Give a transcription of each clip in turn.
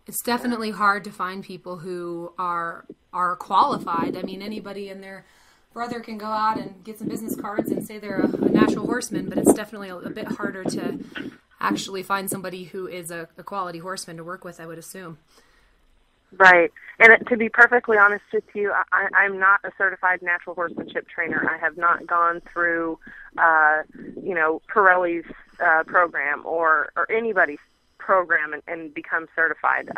It's definitely hard to find people who are qualified. I mean, anybody and their brother can go out and get some business cards and say they're a natural horseman, but it's definitely a bit harder to actually find somebody who is a quality horseman to work with, I would assume. Right. And to be perfectly honest with you, I'm not a certified natural horsemanship trainer. I have not gone through, Pirelli's program or anybody's program and become certified.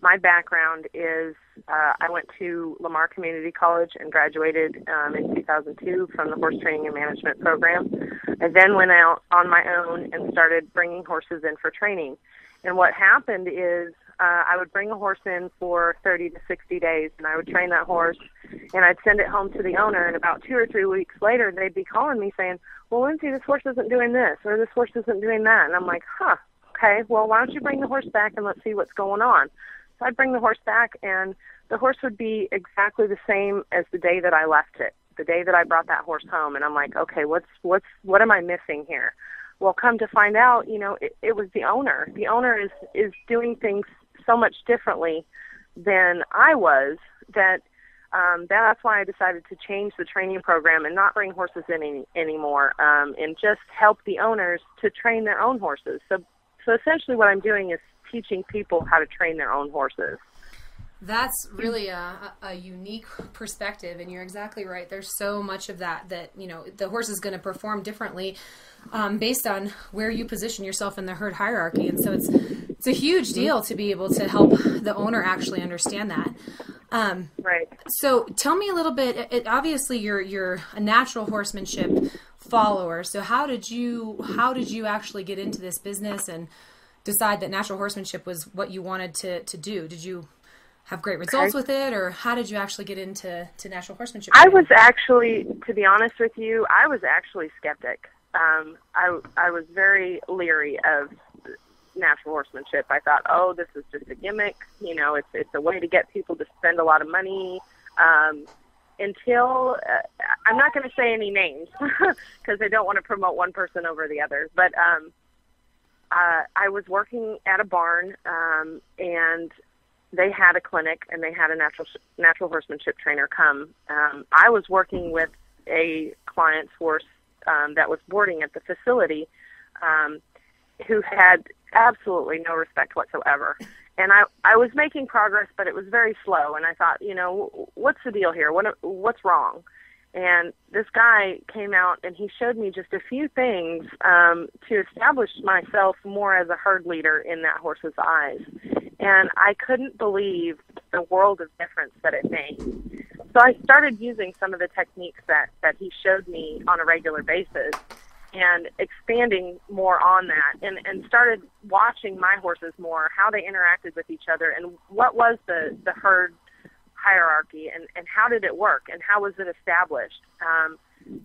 My background is I went to Lamar Community College and graduated in 2002 from the horse training and management program. I then went out on my own and started bringing horses in for training. And what happened is I would bring a horse in for 30 to 60 days, and I would train that horse, and I'd send it home to the owner, and about 2 or 3 weeks later, they'd be calling me saying, well, Lindsay, this horse isn't doing this, or this horse isn't doing that. And I'm like, okay, well, why don't you bring the horse back and let's see what's going on. So I'd bring the horse back, and the horse would be exactly the same as the day that I left it, the day that I brought that horse home. And I'm like, okay, what am I missing here? Well, come to find out, it was the owner. The owner is doing things so much differently than I was that's why I decided to change the training program and not bring horses in anymore, and just help the owners to train their own horses. So essentially what I'm doing is teaching people how to train their own horses. That's really a unique perspective, and you're exactly right. There's so much of that the horse is going to perform differently based on where you position yourself in the herd hierarchy, and so it's a huge deal to be able to help the owner actually understand that. Right. So tell me a little bit. Obviously, you're a natural horsemanship follower. So how did you actually get into this business and decide that natural horsemanship was what you wanted to do? Did you have great results with it, or how did you actually get into natural horsemanship? I was actually, to be honest with you, I was actually skeptic. I was very leery of natural horsemanship. I thought, oh, this is just a gimmick. It's a way to get people to spend a lot of money. Until I'm not going to say any names because I don't want to promote one person over the other. But I was working at a barn, and they had a clinic, and they had a natural horsemanship trainer come. I was working with a client's horse that was boarding at the facility, who had absolutely no respect whatsoever. And I was making progress, but it was very slow. And I thought, what's the deal here? What's wrong? And this guy came out, and he showed me just a few things to establish myself more as a herd leader in that horse's eyes. And I couldn't believe the world of difference that it made. So I started using some of the techniques that he showed me on a regular basis and expanding more on that, and started watching my horses more, how they interacted with each other, and what was the herd hierarchy, and how did it work, and how was it established.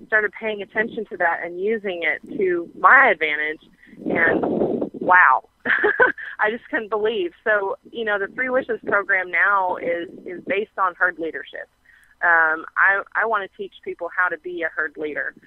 Started paying attention to that and using it to my advantage, and wow, I just couldn't believe. So, the Three Wishes program now is based on herd leadership. I want to teach people how to be a herd leader.